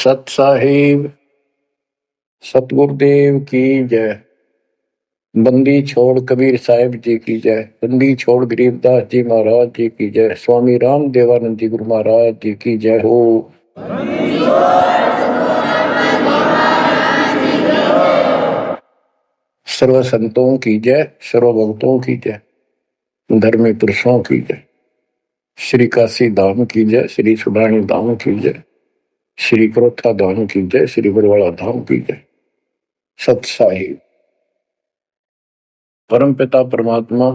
सत साहिब सतगुरुदेव की जय। बंदी छोड़ कबीर साहिब जी की जय। बंदी छोड़ गरीबदास जी महाराज जी की जय। स्वामी राम देवानंद जी गुरु महाराज जी की जय हो। सर्व संतों की जय, सर्व भक्तों की जय, धर्मी पुरुषों की जय। श्री काशी धाम की जय, श्री सुडानी धाम की जय, श्री क्रोथा धाम की जय, श्री बरवाड़ा धाम की जय। सत साहिब परम पिता परमात्मा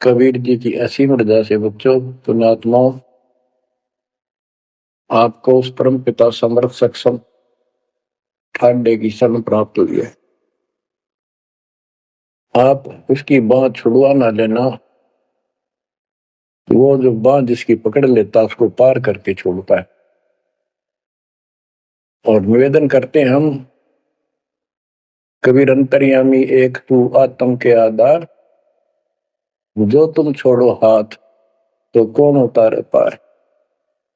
कबीर जी की ऐसी मर्यादा से बच्चों पुण्यात्माओं, आपको उस परम पिता समर्थ सक्षम ठाडे की शरण प्राप्त हुई है। आप उसकी बाह छुड़वा ना लेना। वो जो बाह जिसकी पकड़ लेता उसको पार करके छोड़ता है। और निवेदन करते हम, कबीर अंतर्यामी एक तू आत्म के आधार, जो तुम छोड़ो हाथ तो कौन उतारे पार।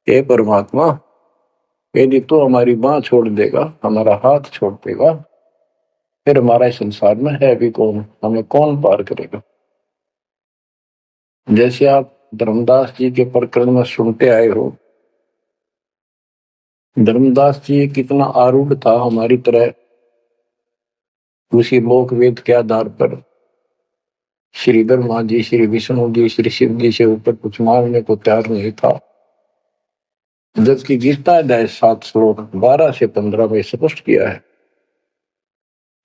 हे परमात्मा, यदि तू हमारी बाह छोड़ देगा, हमारा हाथ छोड़ देगा, फिर हमारा इस संसार में है भी कौन, हमें कौन पार करेगा। जैसे आप धर्मदास जी के प्रकरण में सुनते आए हो, धर्मदास जी कितना आरूढ़ था हमारी तरह, उसी लोक वेद के आधार पर श्री ब्रह्मा जी, श्री विष्णु जी, श्री शिव जी से ऊपर कुछ मांगने को तैयार नहीं था। जबकि गीता अध्याय 7 श्लोक 12 से 15 में स्पष्ट किया है,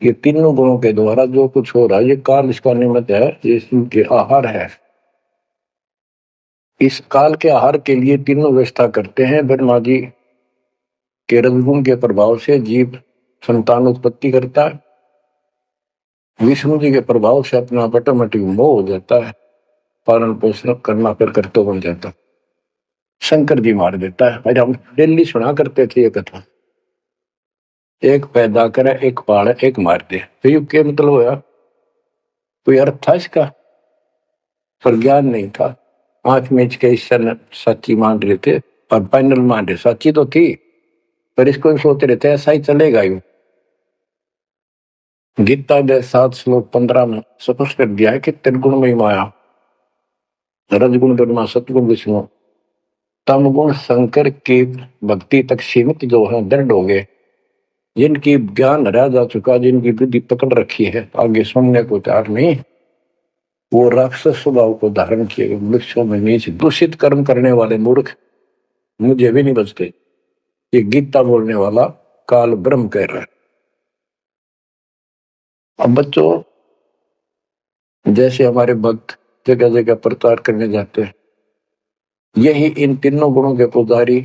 ये तीनों गुणों के द्वारा जो कुछ हो रहा है ये काल इसका निमित्त है, ये इनके आहार है। इस काल के आहार के लिए तीनों व्यवस्था करते हैं। ब्रह्मा जी के रजगुण के प्रभाव से जीव संतान उत्पत्ति करता है, विष्णु जी के प्रभाव से अपना ऑटोमेटिक मोह हो जाता है, पालन पोषण करना फिर कर्तव्य बन जाता है, शंकर जी मार देता है। हम डेली सुना करते थे ये कथा, एक पैदा करे, एक पाले, एक मार दे। तो क्या मतलब होया, कोई अर्थ था इसका? पर ज्ञान नहीं था। आंख मीच के ईश्वर सच्ची मान रहे थे और फाइनल मान रहे, सच्ची तो थी पर इसको भी सोच रहे थे ऐसा ही चलेगा। यूं गीता के 7 श्लोक 15 में स्पष्ट कर दिया है कि त्रिगुण में माया, रजगुण ब्रह्मा, सतगुण विष्णु, तम गुण शंकर की भक्ति तक सीमित जो है दृढ़ हो गए, जिनकी ज्ञान हरा जा चुका, जिनकी बुद्धि पकड़ रखी है, आगे सुनने को तैयार नहीं, वो राक्षस स्वभाव को धारण किए वृक्षों में नीच दूषित कर्म करने वाले मूर्ख मुझे भी नहीं बचते। ये गीता बोलने वाला काल ब्रह्म कह रहा है। अब बच्चों, जैसे हमारे भक्त जगह जगह प्रचार करने जाते हैं, यही इन तीनों गुणों के पुजारी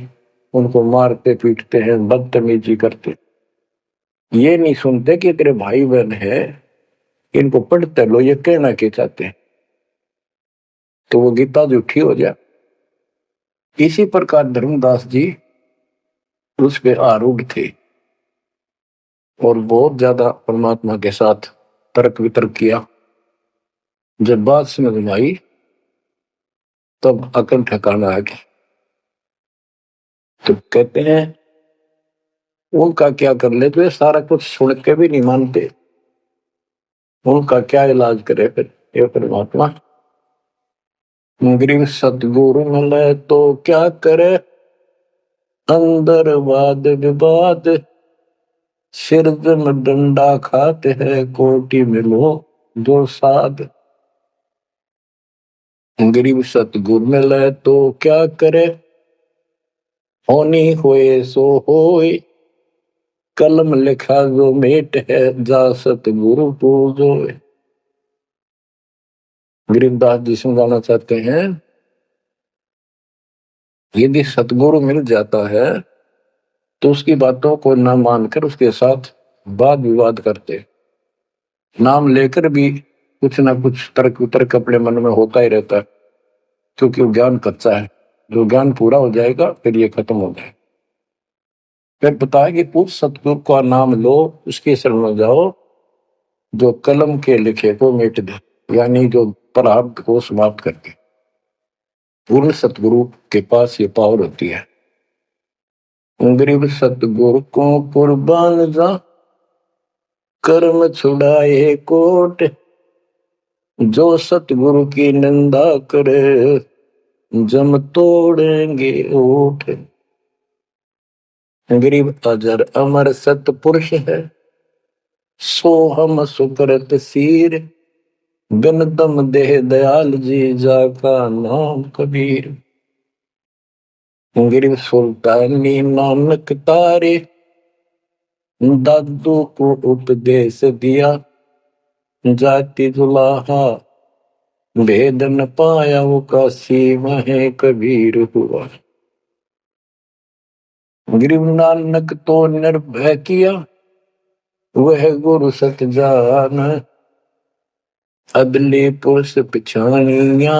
उनको मारते पीटते हैं, बदतमीजी करते, ये नहीं सुनते कि तेरे भाई बहन है, इनको पढ़ते लो, ये कहना के चाहते हैं, तो वो गीता झूठी हो जाए। इसी प्रकार धर्मदास जी उस पे आरूढ़ थे और बहुत ज्यादा परमात्मा के साथ तर्क वितर्क किया। जब बात समझ में आई तब अकल ठिकाना आ गया। तो कहते हैं उनका क्या कर ले, तो ये सारा कुछ सुन के भी नहीं मानते, उनका क्या इलाज करे फिर ये परमात्मा। गरीब सतगुरु मिले तो क्या करे, अंदर वाद विवाद, सिर में डंडा खाते हैं, कोटी मिलो दो साध। गरीब सतगुरु मिले तो क्या करे, होनी होए सो होए, कलम लिखा जो मेट है, जा सतगुरु पूजो। गरीबदास जी समझाना चाहते हैं, यदि सतगुरु मिल जाता है तो उसकी बातों को न मानकर उसके साथ वाद विवाद करते, नाम लेकर भी कुछ ना कुछ तर्क वितर्क अपने मन में होता ही रहता है, क्योंकि वो ज्ञान कच्चा है। जो ज्ञान पूरा हो जाएगा फिर ये खत्म हो जाएगा। फिर बताया कि उस सतगुरु का नाम लो, उसके शरण में जाओ, जो कलम के लिखे को मिट दे, यानी जो प्रारब्ध को समाप्त करके। पूर्ण सतगुरु के पास ये पावर होती है। गरीब सतगुरु को कुर्बान जा, कर्म छुड़ाए कोट, जो सतगुरु की निंदा करे, जम तोड़ेंगे ओठ। गरीब अजर अमर सतपुरुष है, सो हम सुकृत सीर, बिन दम देह दयाल जी, जाका नाम कबीर। गरीब सुल्तानी नानक तारे, दादू को उपदेश दिया, जाति दुलाहा भेद न पाया, वो काशी में कबीर हुआ। गरीब नानक तो निर्भय किया, वह गुरु सत जान, अदली पुरुष पिछानिया,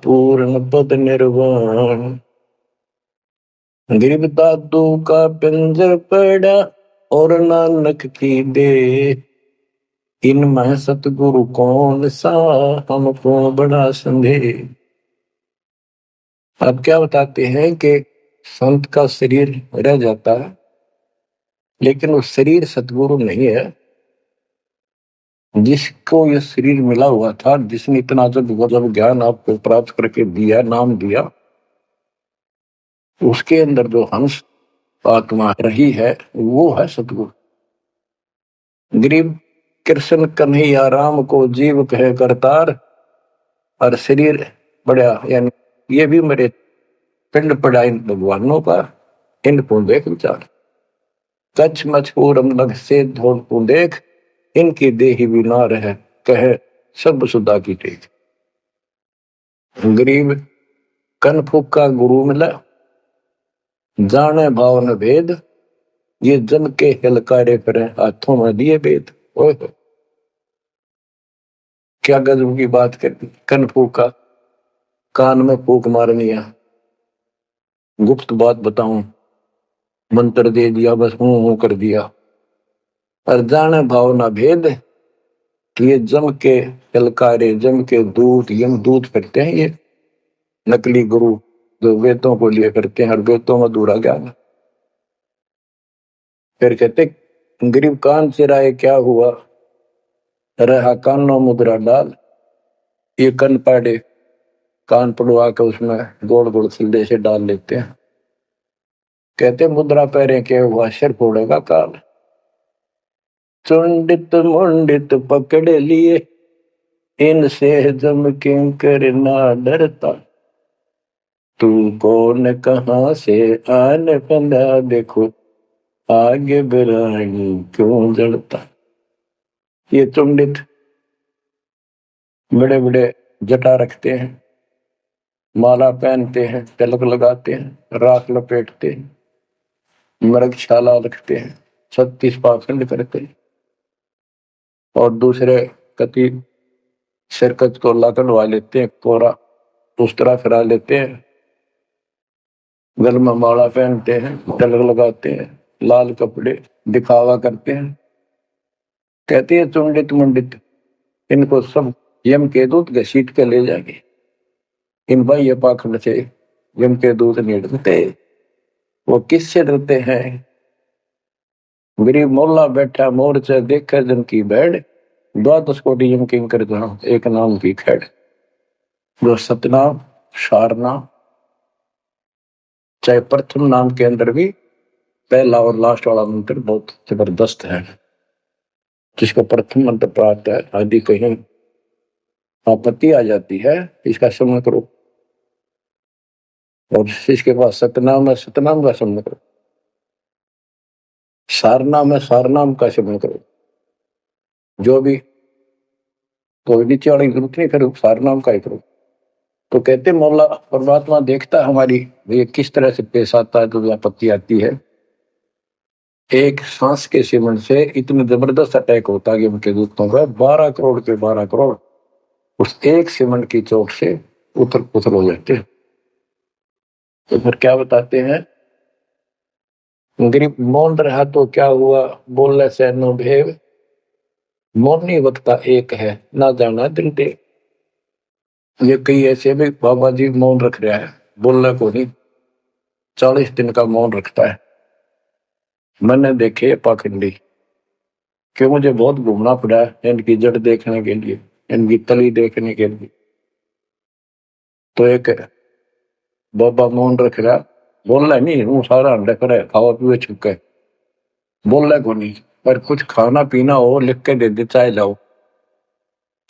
पूर्ण पद निर्वाण। गरीब दादू का पिंजर पड़ा, और नानक की दे, इनमें सतगुरु कौन सा, हमको बड़ा संदेह। आप क्या बताते हैं कि संत का शरीर रह जाता है, लेकिन वो शरीर सतगुरु नहीं है। जिसको ये शरीर मिला हुआ था, जिसने इतना जब ज्ञान आपको प्राप्त करके दिया, नाम दिया, उसके अंदर जो हंस आत्मा रही है, वो है सतगुरु। गरीब कृष्ण कन्हैया राम को जीव कहे करतार, और शरीर बड़ा, यानी ये भी मेरे पिंड पड़ा इन भगवानों का, इनको देख विचार। कच्छ मछूरम लग से धोल को देख, इनकी देही भी ना रहे, कहे सब सुधा की टेक। गरीब कनफुक का गुरु मिला, जाने भाव न भेद, ये जन के हिलकारे करे, हाथों में दिए भेद। ओए क्या गजब की बात कर दी। कनफुक का कान में फूक मारनी है, गुप्त बात बताऊं, मंत्र दे दिया, बस हूं कर दिया। और जाने भाव ना भेद, ये जम के हिलकारे, जम के दूत, यम दूत करते हैं, ये नकली गुरु जो वेदों को लिए करते हैं, और वेदों में अधूरा ज्ञान। फिर कहते गरीब कान चिराए क्या हुआ, रहा कानों मुद्रा डाल। ये कन पाड़े, कान पड़वा के उसमें गोड़ गोड़ सिल्ले से डाल लेते हैं। कहते मुद्रा पैरे क्या हुआ, सिर फोड़ेगा काल। चुंडित मुंडित पकड़ लिए, इनसे जम किंकर ना डरता। तू कौन कहां से आने फंदा, देखो आगे बिरानी क्यों जड़ता। ये चुंडित बड़े बड़े जटा रखते हैं, माला पहनते हैं, तिलक लगाते हैं, राख लपेटते हैं, मृगशाला रखते हैं, 36 पाखंड करते हैं, और दूसरे कति शिरकत को लगनवा लेते हैं, कोरा उस तरह फिरा लेते हैं, गल में माला पहनते हैं, तिलक लगाते हैं, लाल कपड़े दिखावा करते हैं। कहते हैं चुंडित मुंडित, इनको सब यम के दूत घसीट के ले जाएंगे। इन बाह्य पाखंड से यम के दूत नहीं डरते। वो किससे डरते हैं? गरीब मोल्ला बैठा मोर्चा देखा जन की बैठ, द्वादश कोटि यम किंकर जहां, एक नाम की खैड़। जो सतनाम सारनाम, चाहे प्रथम नाम के अंदर भी पहला और लास्ट वाला मंत्र बहुत जबरदस्त है। जिसको प्रथम मंत्र प्राप्त है, आदि कहीं आपत्ति आ जाती है, इसका स्मरण करो। और इसके पास सतनाम है, सतनाम का स्मरण करो। सारनाम है, सारनाम का स्मरण करो। जो भी कोई नीचे वाली जरूरत नहीं, फिर सारनाम का ही करो। तो कहते मौला परमात्मा देखता हमारी ये किस तरह से पेश आता है, तो आपत्ति आती है। एक सांस के सिमरण से इतने जबरदस्त अटैक होता है कि उनके दूतों का 12 करोड़ के 12 करोड़ उस एक सिमरण की चोट से उथल पुथल हो जाते हैं। तो फिर क्या बताते हैं, गरीब मौन रहा तो क्या हुआ, बोलने से नो भेव, मौनी वक्ता एक है, ना जाना दिल दे। ये कई ऐसे भी बाबा जी मौन रख रहा है, बोलने को नहीं, 40 दिन का मौन रखता है। मैंने देखे पाखंडी कि मुझे बहुत घूमना पड़ा इनकी जड़ देखने के लिए, इनकी तली देखने के लिए। तो एक बाबा मोहन रख रहा, बोल रहा नहीं, वो सारा अंडा करे खावा पीवे छुके, बोल रहा को नहीं, पर कुछ खाना पीना हो लिख के दे दे, चाय लाओ,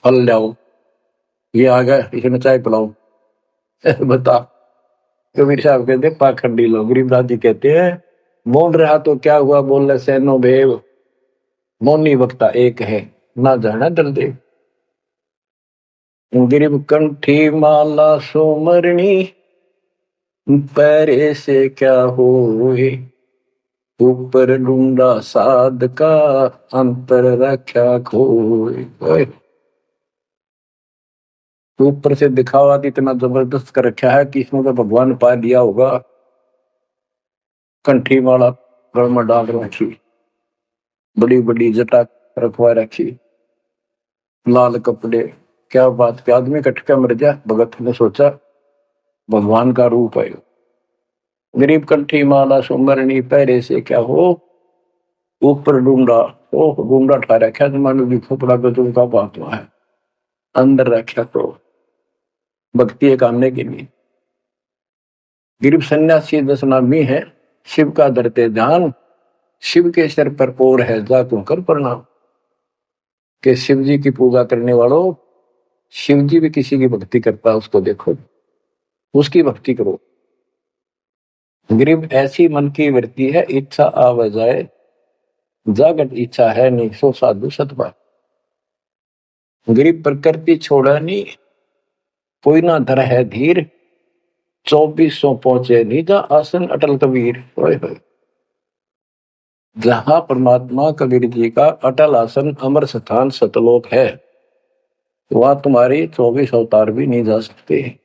फल लाओ, ये आ गया इसमें चाय पिलाओ। बता। कबीर साहब कहते पाखंडी लोग, गरीबदास जी कहते हैं बोल रहा तो क्या हुआ, बोल रहे सैनो भेव मौनी वक्ता एक है, ना जाना दल देव। गिरिब कंठी माला सोमरणी, पैरे से क्या होए, ऊपर ढूंढा साध का, अंतर रक्षा खोए। ऊपर से दिखावा इतना जबरदस्त कर रखा है कि इसमें तो भगवान पा दिया होगा। कंठी माला गल में डाल रखी, बड़ी बड़ी जटा रखवा रखी, लाल कपड़े, क्या बात के आदमी कटका मर जा। भगत ने सोचा भगवान का रूप है। गरीब कंठी माला सुमरणी, पैरे से क्या हो, ऊपर डूंडा, ओ डूंडा ठा रखा जमाने भी खोपड़ा गजू का बातवा है, अंदर रखा तो भक्ति कामने के लिए। गरीब सन्यासी दस नामी है, शिव का धरते ध्यान, शिव के सिर पर ओर है जा तू कर प्रणाम। के शिव जी की पूजा करने वालों, शिव जी भी किसी की भक्ति करता है, उसको देखो, उसकी भक्ति करो। गरीब ऐसी मन की वृत्ति है, इच्छा आवे जाए, जागत इच्छा है नहीं, सो साधु सतपा। गरीब प्रकृति छोड़ा नहीं, कोई ना धर है धीर, 2400 पहुंचे नहीं जा आसन अटल कबीर। ओए होए, जहां परमात्मा कबीर जी का अटल आसन अमर स्थान सतलोक है, वहां तुम्हारी 24 अवतार भी नहीं जा सकते।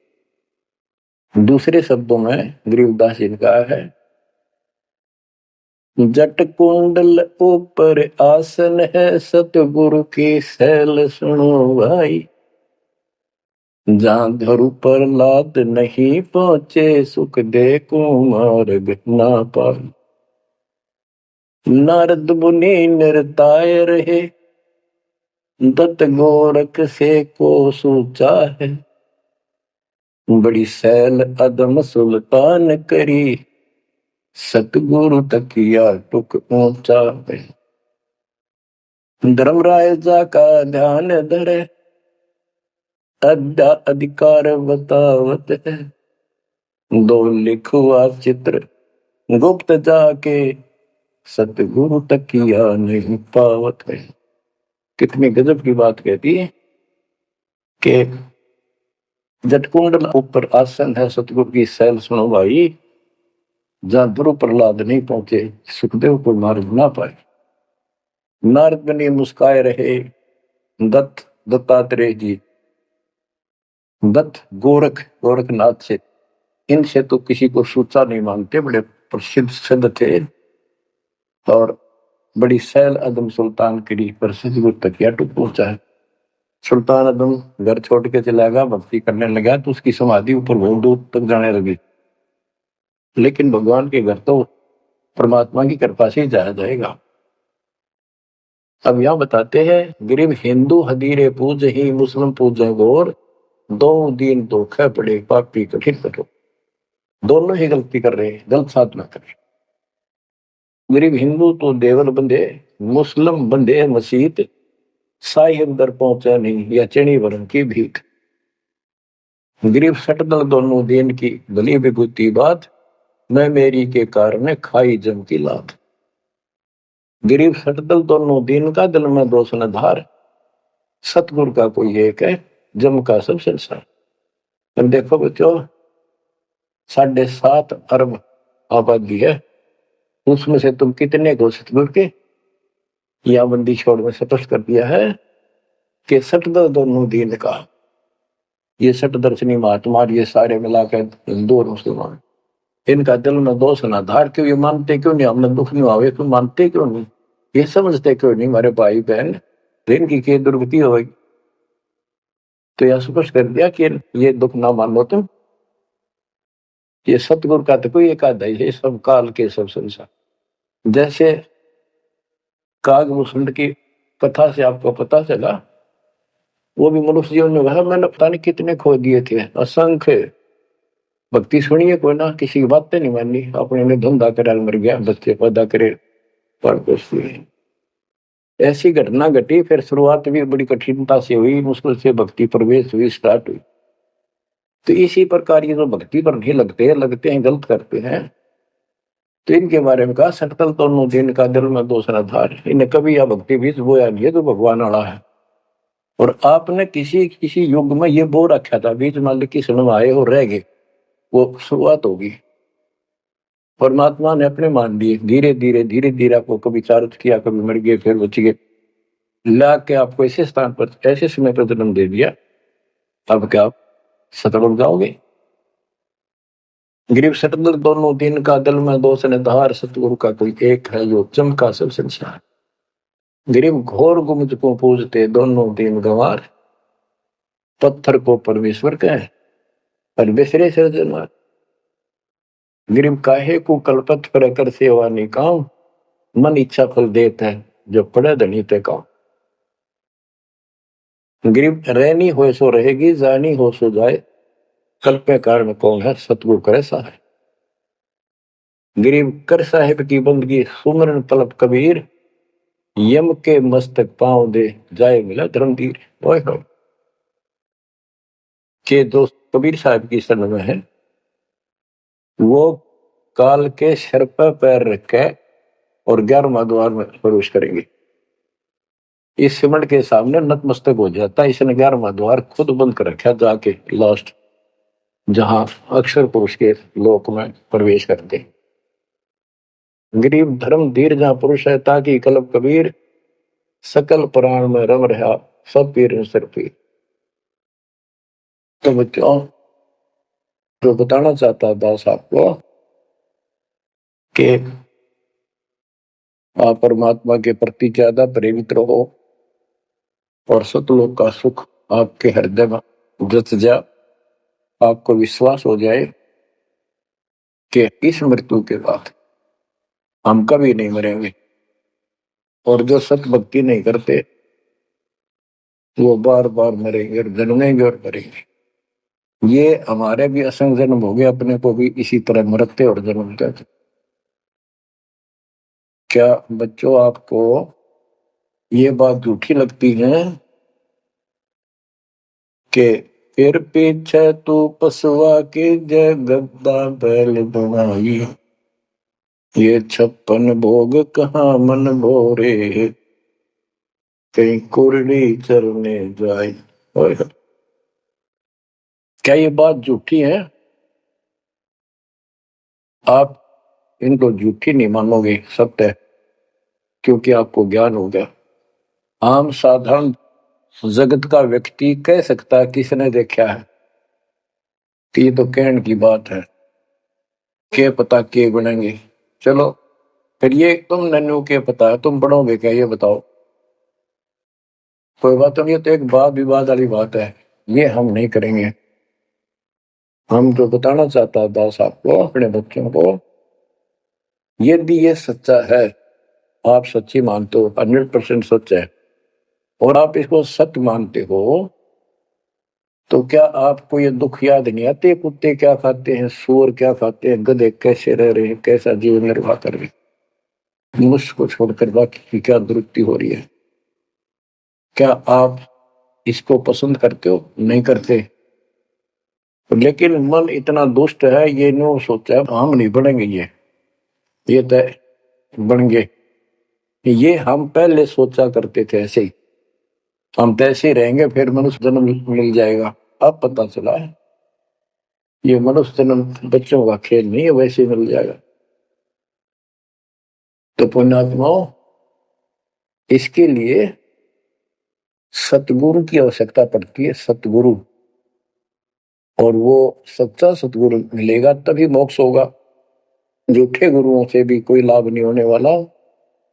दूसरे शब्दों में गरीबदास जी ने कहा है, जट कुंडल ऊपर आसन है, सतगुरु की सैल सुनो भाई, जहां धरु पर लाद नहीं पहुंचे, सुख दे कुमार्ग ना पाई। नारद मुनि निरताय रहे, दत्त गोरख से को सूचा है, बड़ी सैल अदम सुल्तान करी, सतगुरु तकिया टुक ऊंचा है। धर्मराजा का ध्यान धरे, अद्या अधिकार बतावत है, दो लिखुआ चित्र गुप्त जाके, सतगुरु तकिया नहीं पावत है। कितनी गजब की बात कहती है कि जटकुंडल ऊपर आसन है, सतगुरु की सैल सुनो भाई, जहां ध्रुव प्रहलाद नहीं पहुंचे, सुखदेव को मार्ग ना पाए। नारद मुनि मुस्काए रहे, दत्त दत्तात्रेय जी, दत्त गोरख गोरखनाथ से, इनसे तो किसी को सूचा नहीं मानते, बड़े प्रसिद्ध सिद्ध थे, और बड़ी सैल अदम सुल्तान करी, पर सतगुरु तकिया टुक पहुंचा है। सुल्तान अदम घर छोड़ के चला गया, भक्ति करने लगा, तो उसकी समाधि ऊपर बहुत दूर तक जाने लगी। लेकिन भगवान के घर तो परमात्मा की कृपा से ही जाया जाएगा। अब यहां बताते हैं, गरीब हिंदू हदीरे पूज ही, मुस्लिम पूजे गौर, दो दीन धोखे पड़े पापी कठिन कठोर। दोनों ही गलती कर रहे हैं, गलत साथ में कर। गरीब हिंदू तो देवल बंधे, मुस्लिम बंधे मसीत, साई अंदर पहुंचा नहीं, या चणी वरण की भीख। गरीब सटदल दोनों दिन की भली विभूति बात, मैं मेरी के कारण खाई जम की लात। गरीब सटदल दोनों दिन का, दिल में दोष न धार, सतगुरु का कोई एक है, जम का सब संसार। अब देखो बच्चों, 7.5 अरब आबादी है, उसमें से तुम कितने को सतगुरु के, या बंदी छोड़ में स्पष्ट कर दिया है कि सटदल दोनों दिन का, ये सट दर्शनी महात्मा, ये सारे मिलाकर हिंदू और मुसलमान, इनका दिल में दोष ना धार। क्यों ये मानते क्यों नहीं, हमने दुख नहीं आवे, क्यों मानते क्यों नहीं, ये समझते क्यों नहीं हमारे भाई बहन, इनकी क्या दुर्गति होगी। तो यह स्पष्ट कर दिया कि ये दुख ना मानो तुम, ये सतगुरु का तो कोई एक आधा ही है, सब काल के सब संसार। जैसे कागभूषण की कथा से आपको पता चला, वो भी मनुष्य जीवन में कहा मैंने पता नहीं कितने खो दिए थे, असंख्य। भक्ति सुनिए कोई ना, किसी की बातें नहीं माननी, अपने ने धंधा करे मर गया, बच्चे पैदा करे पर कुछ नहीं। ऐसी घटना घटी, फिर शुरुआत भी बड़ी कठिनता से हुई, मुश्किल से भक्ति प्रवेश हुई, स्टार्ट हुई। तो इसी प्रकार ये जो भक्ति पर नहीं लगते हैं गलत करते हैं, तो इनके बारे में कहा सटकल तो दिन का दिल में दूसरा धार, इन्हें कभी यह भक्ति बीज बोया नहीं है तो भगवान वाला है। और आपने किसी किसी युग में ये बो रखा था, बीच मान की सुन आए और रह गए, वो शुरुआत होगी। परमात्मा ने अपने मान लिए, धीरे धीरे आपको कभी चारित किया, कभी मर गए, फिर बच गए, ला के आपको ऐसे स्थान पर ऐसे समय पर जन्म दे दिया। अब क्या आप सतल हो जाओगे? गिरीब सतल दोनों दिन का दिल में दोष ने धार, सतगुरु का कोई एक है जो चमका सब संसार। गिरीब घोर गुमज को पूजते दोनों दिन गंवार, पत्थर को परमेश्वर कहे पर बिसरे सृजनहार। गिरीब काहे को कल्पत कर सेवा नहीं काम, मन इच्छा फल देता है जो पड़े धनी ते काम। गिरीब रहनी हो सो रहेगी, जानी हो सो जाए, कल्पे कारण कौन है सतगुरु करे सहाय। गिरीब कर साहिब की बंदगी सुमरन तलब कबीर, यम के मस्तक पांव दे जाए मिला धर्मवीर। ओए हो के दोस्त कबीर साहब की शरण में है, वो काल के सर पर पैर रखे और 11वां द्वार में प्रवेश करेंगे। इस सिमट के सामने नतमस्तक हो जाता, इसने 11वां द्वार खुद बंद कर रखा, जाके लास्ट जहां अक्षर पुरुष के लोक में प्रवेश करते। गरीब धर्म धीर जहां पुरुष है, ताकि कलब कबीर सकल प्राण में रम रहा सब पीर सिर पीर। तो बच्चों, जो बताना चाहता दास आपको कि आप परमात्मा के प्रति ज्यादा प्रेरित रहो और सतलोक का सुख आपके हृदय में जच जा, आपको विश्वास हो जाए कि इस मृत्यु के बाद हम कभी नहीं मरेंगे। और जो सत भक्ति नहीं करते वो बार बार मरेंगे और जन्मेंगे और मरेंगे। ये हमारे भी असंग जन्म हो गए, अपने को भी इसी तरह मरते और जन्मते। क्या बच्चों आपको ये बात झूठी लगती है कि फिर पीछे तू पसुआ के जगद्दा बैल बनाई, ये 56 भोग कहाँ मन भोरे, कहीं कुरड़ी चरने जाए। क्या ये बात झूठी है? आप इनको झूठी नहीं मानोगे, सत्य है, क्योंकि आपको ज्ञान हो गया। आम साधारण जगत का व्यक्ति कह सकता है किसने देखा है कि ये तो कहने की बात है, क्या पता के बनेंगे। चलो फिर ये तुम नन्नू के पता है, तुम पढ़ोगे क्या ये बताओ? कोई बात नहीं, तो एक वाद विवाद वाली बात है, ये हम नहीं करेंगे। हम जो बताना चाहता है दास आपको, अपने बच्चों को, यदि ये सच्चा है, आप सच्ची मानते हो, 100% सच है, और आप इसको सत्य मानते हो, तो क्या आपको ये दुख याद नहीं आते? कुत्ते क्या खाते हैं, सूअर क्या खाते हैं, गधे कैसे रह रहे हैं, कैसा जीवन निर्वाह कर रहे हैं, मुझको छोड़कर बाकी की क्या दुरुक्ति हो रही है? क्या आप इसको पसंद करते हो? नहीं करते। लेकिन मन इतना दुष्ट है, ये नो सोचा हम नहीं बढ़ेंगे, ये तय बन गए। ये हम पहले सोचा करते थे ऐसे ही, हम तैसे ही रहेंगे, फिर मनुष्य जन्म मिल जाएगा। अब पता चला है ये मनुष्य जन्म बच्चों का खेल नहीं है, वैसे ही मिल जाएगा। तो पुण्यात्माओं, इसके लिए सतगुरु की आवश्यकता पड़ती है, सतगुरु। और वो सच्चा सतगुरु मिलेगा तभी मोक्ष होगा, झूठे गुरुओं से भी कोई लाभ नहीं होने वाला।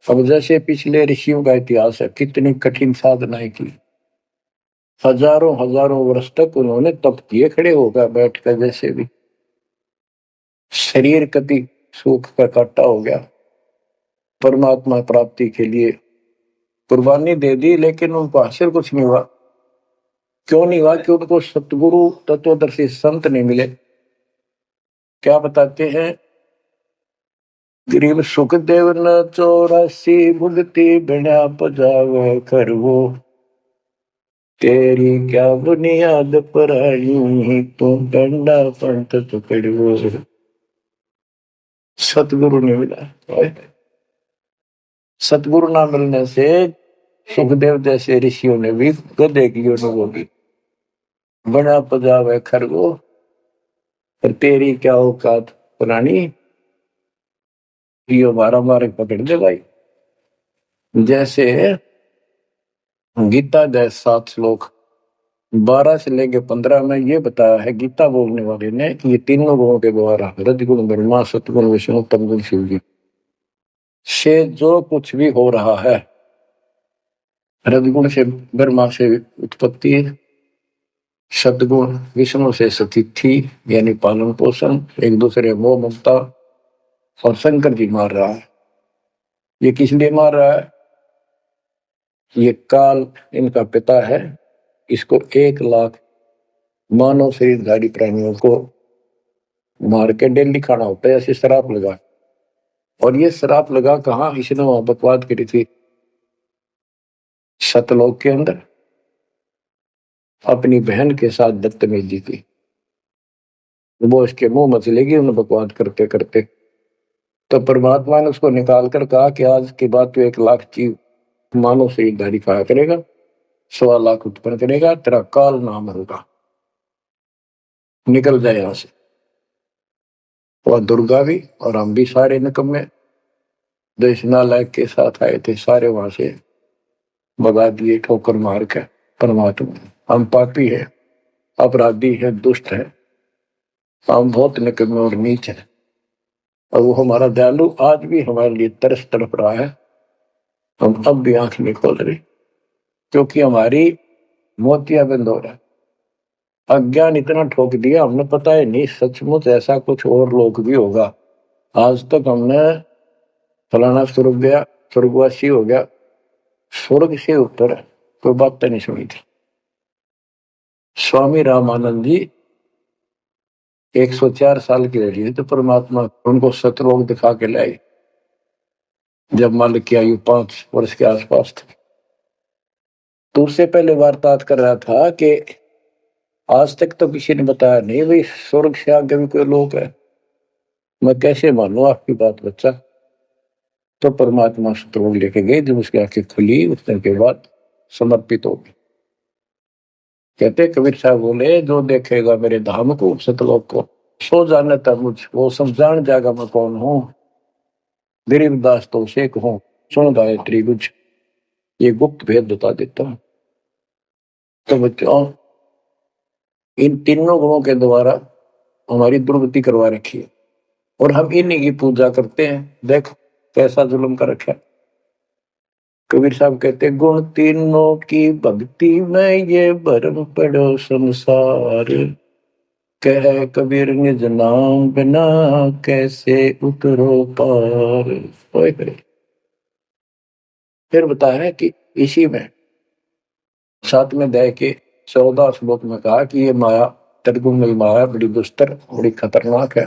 अब जैसे पिछले ऋषियों का इतिहास है, कितनी कठिन साधनाएं की, हजारों हजारों वर्ष तक उन्होंने तप किए, खड़े होकर बैठकर, जैसे भी शरीर कति सूख का काटा हो गया, परमात्मा प्राप्ति के लिए कुर्बानी दे दी, लेकिन उनको हासिल कुछ नहीं हुआ। क्यों नहीं हुआ? कि उनको सतगुरु तत्वदर्शी संत नहीं मिले। क्या बताते हैं? गरीब सुखदेव न 84 भुगती बिना पजावे करवो, तेरी क्या बुनियाद परानी तू डंडा पंथ पकड़वो। सतगुरु नहीं मिला। सतगुरु ना मिलने से सुखदेव जैसे ऋषियों ने भी गधे की अनुभव की, बना पजावे खरगो, पर तेरी क्या औकात पुरानी, ये मारा मारे पकड़ दे भाई। जैसे गीता दे 7 श्लोक 12 से लेके 15 में ये बताया है गीता बोलने वाले ने कि ये तीनों गुणों के द्वारा रजगुण ब्रह्मा सतगुण विष्णु तमगुण शिव जी से जो कुछ भी हो रहा है, रजगुण से ब्रह्मा से उत्पत्ति, सदगुण विष्णु से स्थिति यानी पालन पोषण, एक दूसरे मोह ममता, और शंकर जी मार रहा है। ये किस लिए मार रहा है? ये काल इनका पिता है, इसको 1 लाख मानव शरीरधारी प्राणियों को मार के डेली खाना होता है, ऐसे शराब लगा। और ये शराब लगा कहाँ? इसने वहां बकवाद करी थी सतलोक के अंदर, अपनी बहन के साथ बदतमीजी की। वो इसके मुंह में चलेगी उन्हें बकवाद करते करते। तो परमात्मा ने उसको निकाल कर कहा कि आज के बाद तो 1 लाख जीव मानव शरीरधारी खाया करेगा, 1.25 लाख उत्पन्न करेगा, तेरा काल नाम होगा, निकल जाए यहां से। वह दुर्गा भी और हम भी सारे निकम्मे जो इस नालायक के साथ आए थे, सारे वहां से भगा दिए ठोकर मार के। परमात्मा हम पापी है, अपराधी है, दुष्ट है, हम बहुत निकम्मे और नीच है, और वो हमारा दयालु आज भी हमारे लिए तरस तड़प रहा है। हम अब भी आंख नहीं खोल रहे क्योंकि हमारी मोतियाबिंद हो रहा है। अज्ञान इतना ठोक दिया हमने, पता है नहीं सचमुच ऐसा कुछ और लोग भी होगा। आज तक हमने फलाना स्वर्ग गया, स्वर्गवासी हो गया, स्वर्ग से ऊपर कोई बात तो नहीं सुनी थी। स्वामी रामानंद जी 104 साल की रही तो परमात्मा उनको सतलोक दिखा के लाए जब मालिक की आयु 5 वर्ष के आसपास थी। तो उससे पहले वार्तालाप कर रहा था कि आज तक तो किसी ने बताया नहीं भाई स्वर्ग से आगे भी कोई लोक है, मैं कैसे मानूं आपकी बात बच्चा। तो परमात्मा सतलोक लेके गए, जब उसकी आंखें खुली उस दिन के बाद समर्पित हो गई। कहते कबीर साहब बोले जो देखेगा मेरे धाम को सतलोक को सो जानता मुझ वो सब जान जाएगा मैं कौन हूं। गरीबदास तो उसे कहूं सुन गायत्री कुछ, ये गुप्त भेद बता देता हूं। तो बच्चों इन तीनों गुणों के द्वारा हमारी दुर्गति करवा रखी है और हम इन्हीं की पूजा करते हैं। देख कैसा जुल्म कर रखा है। कबीर साहब कहते गुण तीनों की भक्ति में ये भरम पड़ो संसार, कह कबीर निज नाम बिना कैसे उतरो पार। फिर बताया कि इसी में 7वें अध्याय के 14 श्लोक में कहा कि ये माया तदगुण माया बड़ी दुस्तर बड़ी खतरनाक है,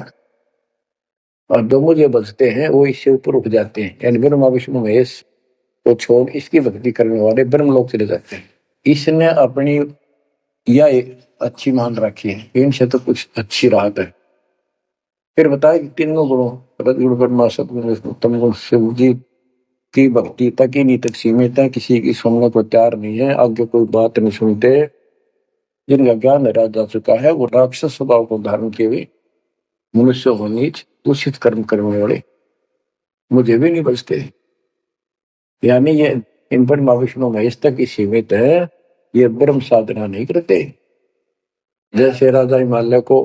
और जो मुझे बचते हैं वो इससे ऊपर उठ जाते हैं, यानी ब्रह्मा विष्णु महेश को छोड़ इसकी भक्ति करने वाले ब्रह्म लोक चले जाते हैं। इसने अपनी यह अच्छी मान रखी है, इनसे तो कुछ अच्छी राहत है। फिर बताया कि तीनों गुणों रजगुण ब्रह्मा सतगुण विष्णु तमगुण शिव जी की भक्ति तक ही नहीं तक सीमित है, किसी की सुनने को तैयार नहीं है, आगे कोई बात नहीं सुनते। जिनका ज्ञान हरा जा चुका है वो राक्षस स्वभाव को धारण किए हुए मनुष्य हो नीच दूषित कर्म करने वाले मुझे भी नहीं बचते। यानी ये इन पर विष्णु महेश तक ही सीमित है, ये ब्रह्म साधना नहीं करते। जैसे राजा हिमालय को